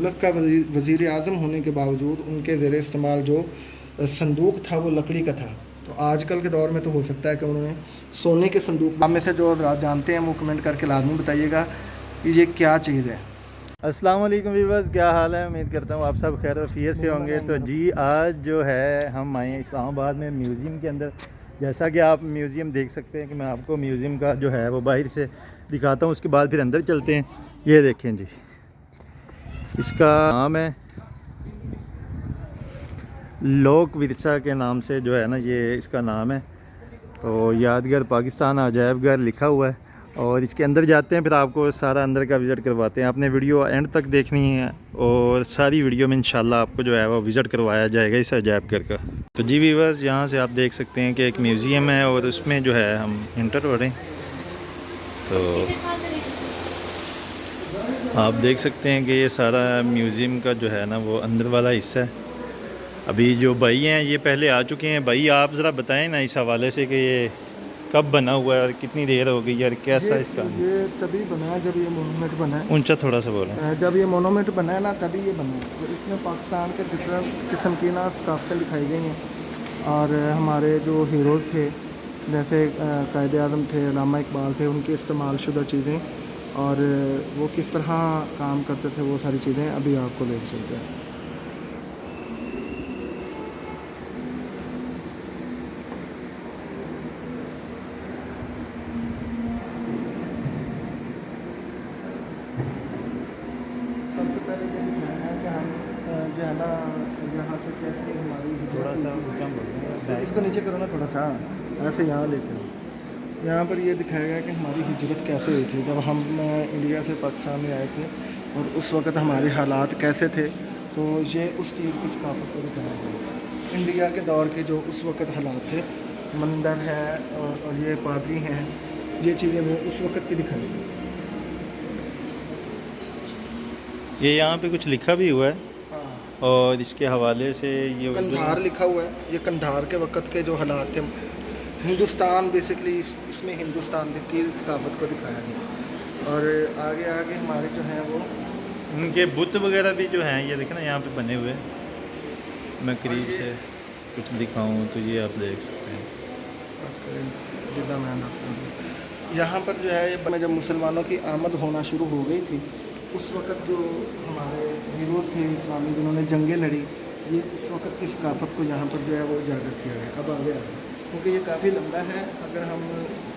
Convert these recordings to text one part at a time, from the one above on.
मुल्क का वज़ीर आज़म होने के बावजूद उनके ज़ेर इस्तेमाल जो संदूक था वो लकड़ी का था। तो आजकल के दौर में तो हो सकता है कि उन्होंने सोने के संदूक में से जो हज़रात जानते हैं वो कमेंट करके लाजमी बताइएगा कि ये क्या चीज़ है। अस्सलाम वालेकुम व्यूअर्स, क्या हाल है। उम्मीद करता हूँ आप सब खैर वफियत से होंगे। तो जी आज जो है हम आए हैं इस्लामाबाद में म्यूज़ियम के अंदर। जैसा कि आप म्यूज़ियम देख सकते हैं कि मैं आपको म्यूज़ियम का जो है वो बाहर से दिखाता हूँ, उसके बाद फिर अंदर चलते हैं। ये देखें जी, इसका नाम है लोक विरसा के नाम से जो है ना, ये इसका नाम है। तो यादगार पाकिस्तान अजायब घर लिखा हुआ है और इसके अंदर जाते हैं, फिर आपको सारा अंदर का विज़िट करवाते हैं। आपने वीडियो एंड तक देखनी है और सारी वीडियो में इंशाल्लाह आपको जो है वो विज़िट करवाया जाएगा इस अजायब घर का। तो जी व्यूअर्स, यहाँ से आप देख सकते हैं कि एक म्यूज़ियम है और उसमें जो है हम इंटर हो रहे हैं। तो आप देख सकते हैं कि ये सारा म्यूज़ियम का जो है ना वो अंदर वाला हिस्सा है। अभी जो भाई हैं ये पहले आ चुके हैं। भाई आप ज़रा बताएं ना इस हवाले से कि ये कब बना हुआ है और कितनी देर हो गई और कैसा इसका। ये तभी बना है जब ये मोनूमेंट बना है। ऊंचा थोड़ा सा बोलें। जब ये मोनूमेंट बना है ना तभी ये बना है। तो इसमें पाकिस्तान के डिफरेंट किस्म की ना सकाफ़तें लिखाई गई हैं और हमारे जो हीरोज़ थे जैसे कायद आज़म थे, अल्लामा इकबाल थे, उनके इस्तेमाल शुदा चीज़ें और वो किस तरह काम करते थे वो सारी चीज़ें अभी आपको ले चलते हैं। सबसे पहले ये दिखाना है कि हम जो है ना यहाँ से कैसे हमारी थोड़ा हिजरत सा हुई ऊंचा थी। बोलें। तो इसको नीचे करो ना थोड़ा सा, ऐसे यहाँ लेके आओ। यहाँ पर ये दिखाया गया कि हमारी हिजरत कैसे हुई थी जब हम इंडिया से पाकिस्तान में आए थे और उस वक़्त हमारे हालात कैसे थे। तो ये उस चीज़ की सकाफ़त को दिखाया गया। इंडिया के दौर के जो उस वक़्त हालात थे, मंदिर है और ये पादरी हैं, ये चीज़ें वो उस वक़्त की दिखाई गई। ये यहाँ पे कुछ लिखा भी हुआ है हाँ, और इसके हवाले से ये कंधार लिखा हुआ है। ये कंधार के वक़्त के जो हालात थे, हिंदुस्तान बेसिकली इसमें हिंदुस्तान की सकाफ़त को दिखाया गया। और आगे आगे हमारे जो हैं वो उनके बुत वगैरह भी जो हैं ये देखें ना यहाँ पे बने हुए हैं। मैं करीब से कुछ दिखाऊं तो ये आप देख सकते हैं। बस करें जितना मैं अंदाज़ करूँ। यहाँ पर जो है ये जब मुसलमानों की आमद होना शुरू हो गई थी उस वक़्त जो हमारे हीरोज़ थे इस्लामी जिन्होंने जंगें लड़ी, ये उस वक़्त की सकाफ़त को यहाँ पर जो है वो उजागर किया गया। अब आगे आ गया क्योंकि ये काफ़ी लंबा है, अगर हम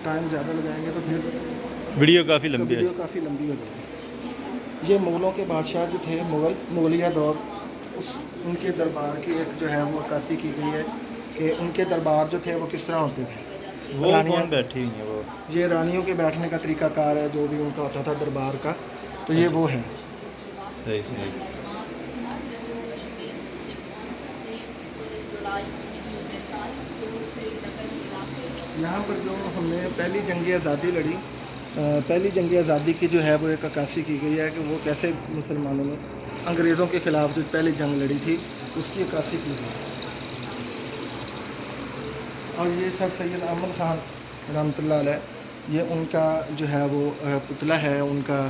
टाइम ज़्यादा लगाएंगे तो फिर वीडियो काफ़ी लंबी है। वीडियो काफ़ी लंबी हो जाएगी। ये मुग़लों के बादशाह जो थे, मुग़लिया दौर, उस उनके दरबार की एक जो है वो अक्कासी की गई है कि उनके दरबार जो थे वो किस तरह होते थे। वो रानियाँ, कौन बैठी हुई है वो? ये रानियों के बैठने का तरीक़ाकार है जो भी उनका होता था दरबार का, तो ये वो है। सही सही। यहाँ पर जो हमने पहली जंग आज़ादी लड़ी, पहली जंग आज़ादी की जो है वो एक अक्कासी की गई है कि वो कैसे मुसलमानों ने अंग्रेज़ों के ख़िलाफ़ जो पहली जंग लड़ी थी उसकी अक्कासी की गई। और ये सर सैयद अहमद ख़ान रहमतुल्लाह अलैह, ये उनका जो है वो पुतला है, उनका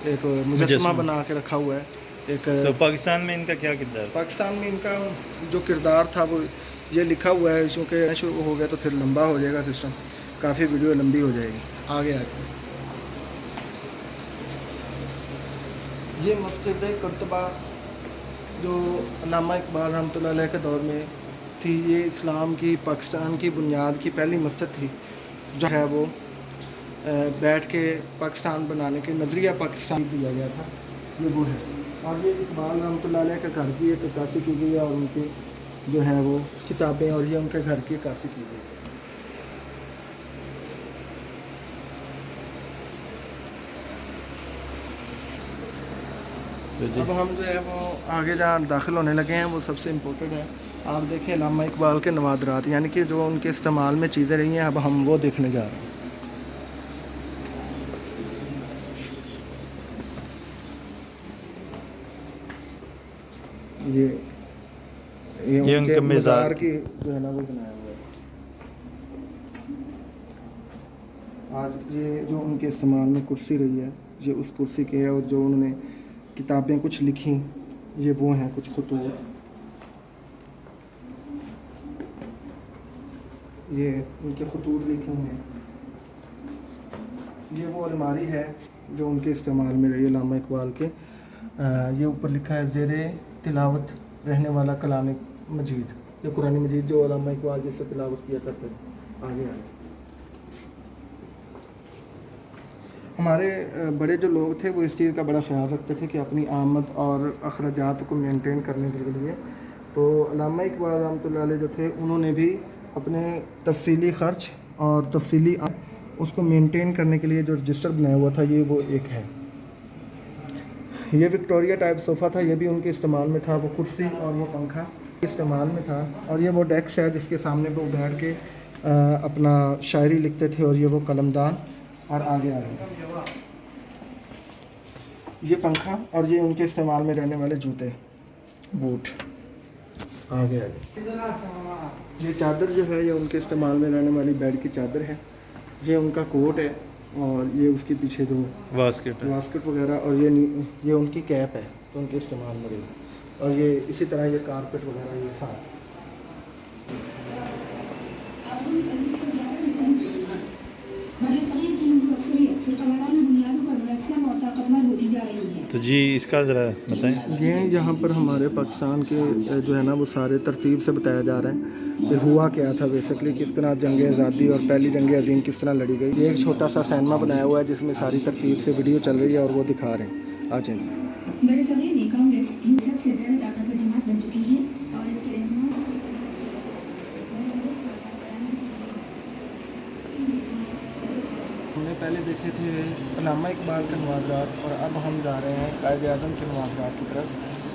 एक मुजस्समा बना के रखा हुआ है। एक तो पाकिस्तान में इनका क्या किरदार? पाकिस्तान में इनका जो किरदार था वो ये लिखा हुआ है, क्योंकि शुरू हो गया तो फिर लंबा हो जाएगा सिस्टम, काफ़ी वीडियो लंबी हो जाएगी। आगे आगे ये मस्जिद कुर्तबा जो अल्लामा इकबाल रहमतुल्लाह अलैह के दौर में थी, ये इस्लाम की पाकिस्तान की बुनियाद की पहली मस्जिद थी जो है वो बैठ के पाकिस्तान बनाने के नज़रिया पाकिस्तान दिया गया था, ये वो है। और ये इकबाल रहमतुल्लाह अलैह के घर की एक अक्कासी की गई है और उनके जो है वो किताबें और ये उनके घर की अक्कासी की गई। अब हम जो है वो आगे जहाँ दाखिल होने लगे हैं वो सबसे इम्पोर्टेंट है। आप देखें अल्लामा इकबाल के नवादरात, यानी कि जो उनके इस्तेमाल में चीज़ें रही हैं, अब हम वो देखने जा रहे हैं। ये उनके मज़ार की जो है ना वो बनाया हुआ है। आज ये जो उनके इस्तेमाल में कुर्सी रही है, ये उस कुर्सी के है और जो उन्होंने किताबें कुछ लिखी, ये वो हैं कुछ खतूत, ये उनके खतूत लिखे हुए हैं। ये वो अलमारी है जो उनके इस्तेमाल में रही अल्लामा इकबाल के। ये ऊपर लिखा है ज़ेरे तिलावत रहने वाला कलाम मजीद, ये कुरान मजीद जो अल्लामा इकबाल जिससे तिलावत किया करते थे। आगे हमारे बड़े जो लोग थे वो इस चीज़ का बड़ा ख्याल रखते थे कि अपनी आमद और अखराजात को मेंटेन करने के लिए, तो अल्लामा इकबाल रहमतुल्लाह अलैह जो थे उन्होंने भी अपने तफसीली ख़र्च और तफसीली उसको मेंटेन करने के लिए जो रजिस्टर बनाया हुआ था, ये वो एक है। ये विक्टोरिया टाइप सोफ़ा था, ये भी उनके इस्तेमाल में था। वो कुर्सी और वो पंखा इस्तेमाल में था। और ये वो डेस्क है जिसके सामने वो बैठ के अपना शायरी लिखते थे। और ये वो कलमदान और आगे आ गए ये पंखा, और ये उनके इस्तेमाल में रहने वाले जूते बूट। आगे ये चादर जो है ये उनके इस्तेमाल में रहने वाली बेड की चादर है। ये उनका कोट है और ये उसके पीछे जो वास्केट वगैरह, और ये उनकी कैप है तो उनके इस्तेमाल में रही। और ये इसी तरह ये कारपेट वगैरह ये साथ। तो जी इसका ज़रा बताएं। ये यहाँ पर हमारे पाकिस्तान के जो है ना वो सारे तरतीब से बताया जा रहा है कि हुआ क्या था बेसिकली, किस तरह जंग आज़ादी और पहली जंग अजीम किस तरह लड़ी गई। ये एक छोटा सा सिनेमा बनाया हुआ है जिसमें सारी तरतीब से वीडियो चल रही है और वो दिखा रहे हैं। आ जाए। हमने पहले देखे थे अल्लामा इकबाल के नवाज़रात और अब हम जा रहे हैं कायद आज़म के नवाज़रात की तरफ।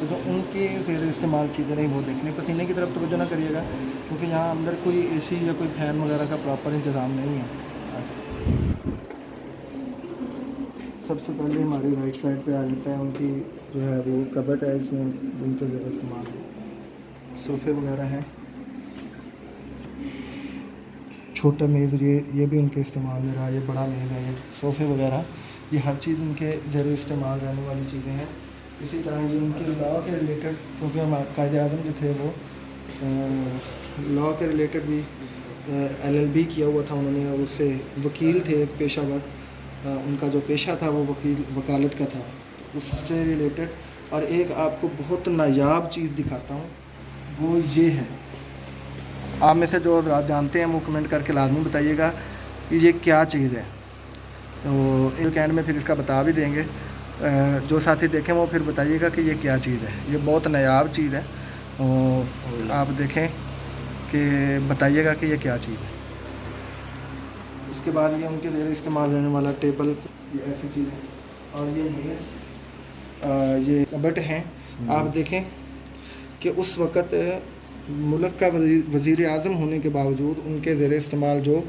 तो जो उनके ज़ेर इस्तेमाल चीज़ें नहीं वो देखने। पसीने की तरफ तवज्जो ना करिएगा क्योंकि यहाँ अंदर कोई एसी या कोई फ़ैन वगैरह का प्रॉपर इंतज़ाम नहीं है। सबसे पहले हमारी राइट साइड पे आ जाता है उनकी जो है वो कबट है, इसमें उनके ज़ेर इस्तेमाल है। सोफ़े वगैरह हैं, छोटा मेज़ ये भी उनके इस्तेमाल में रहा। ये बड़ा मेज़ है, ये सोफ़े वगैरह, ये हर चीज़ उनके ज़रिए इस्तेमाल रहने वाली चीज़ें हैं। इसी तरह ये उनके लॉ के रिलेटेड, क्योंकि हमारे कायद आज़म जो थे वो लॉ के रिलेटेड भी LLB किया हुआ था उन्होंने, और उससे वकील थे एक पेशावर। उनका जो पेशा था वो वकालत का था, उससे रिलेटेड। और एक आपको बहुत नायाब चीज़ दिखाता हूँ, वो ये है। आप में से जो हज़रात जानते हैं वो कमेंट करके लाजमी बताइएगा कि ये क्या चीज़ है। तो एक एंड में फिर इसका बता भी देंगे। जो साथी देखें वो फिर बताइएगा कि ये क्या चीज़ है। ये बहुत नायाब चीज़ है, तो आप देखें कि बताइएगा कि ये क्या चीज़ है। उसके बाद ये उनके ज़ेर इस्तेमाल रहने वाला टेबल, ये ऐसी चीज़ है। और ये मेज़, ये कबट हैं। आप देखें कि उस वक़्त मुल्क का वज़ीर आज़म होने के बावजूद उनके ज़ेर इस्तेमाल जो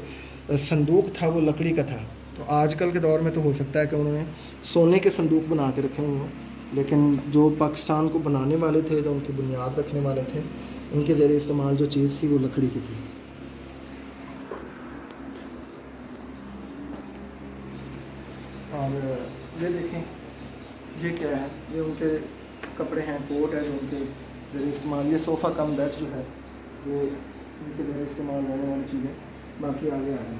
संदूक था वो लकड़ी का था। तो आजकल के दौर में तो हो सकता है कि उन्होंने सोने के संदूक बना के रखे हुए हों, लेकिन जो पाकिस्तान को बनाने वाले थे, जो उनकी बुनियाद रखने वाले थे, उनके ज़ेर इस्तेमाल जो चीज़ थी वो लकड़ी की थी। और ये देखें ये क्या है, ये उनके कपड़े हैं, कोट है जो उनके ज़रिए इस्तेमाल। ये सोफ़ा कम बेड जो है ये उनके ज़रिए इस्तेमाल रहने वाली चीज़ें। बाकी आगे आ गए।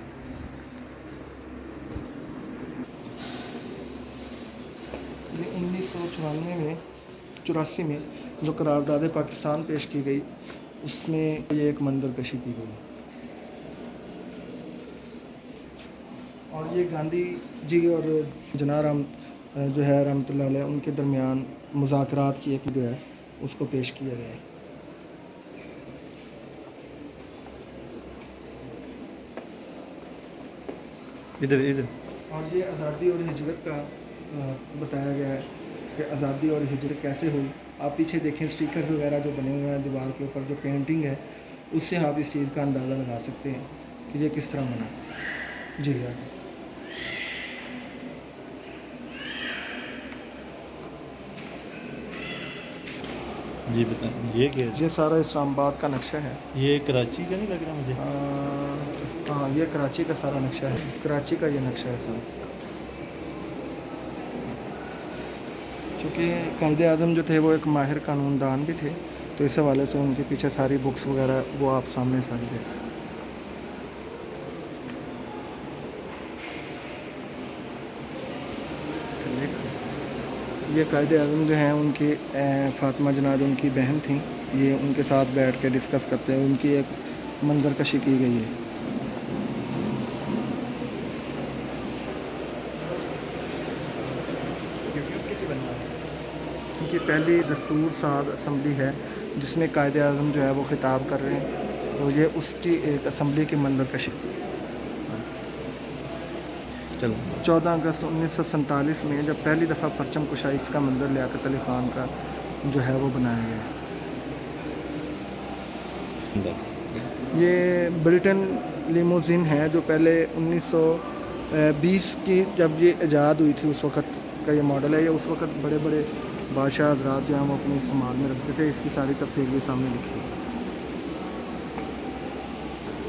ये 1994 में जो करारदाद पाकिस्तान पेश की गई उसमें ये एक मंजर कशी की गई। और ये गांधी जी और जनाब जो है रहमतुल्लाह अलैह उनके दरमियान मुज़ाकरात की एक जो है उसको पेश किया गया है। इधर और ये आज़ादी और हिजरत का बताया गया है कि आज़ादी और हिजरत कैसे हुई। आप पीछे देखें स्टिकर्स वगैरह जो बने हुए हैं दीवार के ऊपर, जो पेंटिंग है उससे आप इस चीज़ का अंदाज़ा लगा सकते हैं कि ये किस तरह बना। जी हाँ, जी बताएं ये क्या है? ये सारा इस्लामाबाद का नक्शा है। ये कराची का नहीं लग रहा मुझे। हाँ, ये कराची का सारा नक्शा है, कराची का ये नक्शा है सारा। क्योंकि कायदे आज़म जो थे वो एक माहिर कानूनदान भी थे, तो इस हवाले से उनके पीछे सारी बुक्स वगैरह वो आप सामने सारी देख सकते हैं। ये कायदे आज़म जो हैं उनकी फ़ातिमा जना जो उनकी बहन थी, ये उनके साथ बैठ के डिस्कस करते हैं, उनकी एक मंजर कशी की गई है। उनकी पहली दस्तूर साज असम्बली है जिसमें कायदे आज़म जो है वो ख़िताब कर रहे हैं, तो ये उसकी एक असम्बली की मंजर कशी। चलो 14 अगस्त 1947 में जब पहली दफ़ा परचम कुशाई का मंदिर लियाकत अली ख़ान का जो है वो बनाया गया। ये ब्रिटेन लिमोजिन है जो पहले 1920 की जब ये ईजाद हुई थी उस वक़्त का ये मॉडल है। ये उस वक़्त बड़े बड़े बादशाह हज़रात जो हैं वो अपने इस्तेमाल में रखते थे। इसकी सारी तफसील भी सामने लिखी है।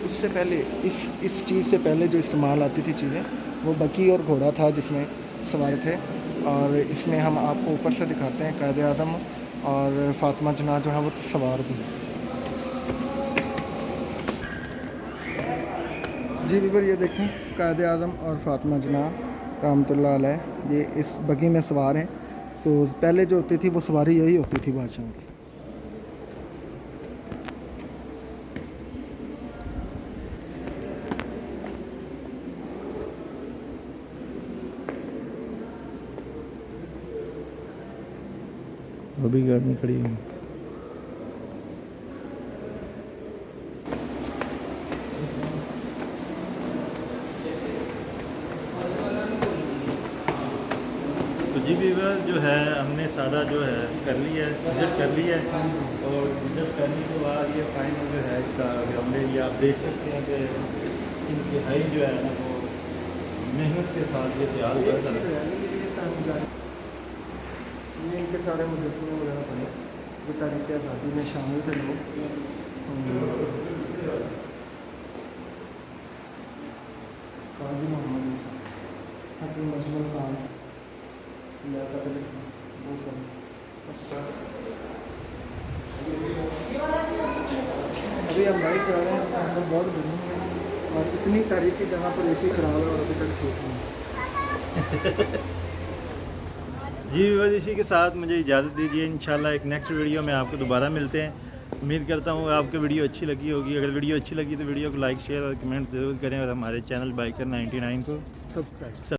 उससे पहले इस चीज़ से पहले जो इस्तेमाल आती थी चीज़ें वो बकी और घोड़ा था जिसमें सवार थे, और इसमें हम आपको ऊपर से दिखाते हैं कायदे आज़म और फ़ातिमा जना जो है वो सवार भी। जी बीबर ये देखें कायदे आज़म और फ़ातिमा जना रहमतुल्लाह अलैह ये इस बगी में सवार हैं। तो पहले जो होती थी वो सवारी यही होती थी बादशाह की। वो भी गाड़ी खड़ी है। तो जी व्यूअर्स जो है हमने सारा जो है कर लिया है, विजिट कर लिया है, और विजिट करने के बाद ये फाइनल जो है इसका ग्राउंड एरिया आप देख सकते हैं कि इंतहाई जो है ना वो मेहनत के साथ ये तैयार हुआ था। ये इनके सारे मुजस्समे वगैरह बने जो तारीख़ आज़ादी में शामिल थे लोग। काजी मोहम्मद ईसा, हकीम अजमल खान, लियाकत अली खान, वो सब। अभी हम बाइक जा रहे हैं तो अंदर बहुत गर्मी है और इतनी तारीखी जगह पर एसी ख़राब है और अभी तक ठीक नहीं। जी बस इसी के साथ मुझे इजाज़त दीजिए। इंशाल्लाह एक नेक्स्ट वीडियो में आपको दोबारा मिलते हैं। उम्मीद करता हूँ आपको वीडियो अच्छी लगी होगी। अगर वीडियो अच्छी लगी तो वीडियो को लाइक शेयर और कमेंट ज़रूर करें, और हमारे चैनल बाइकर 99 को सब्सक्राइब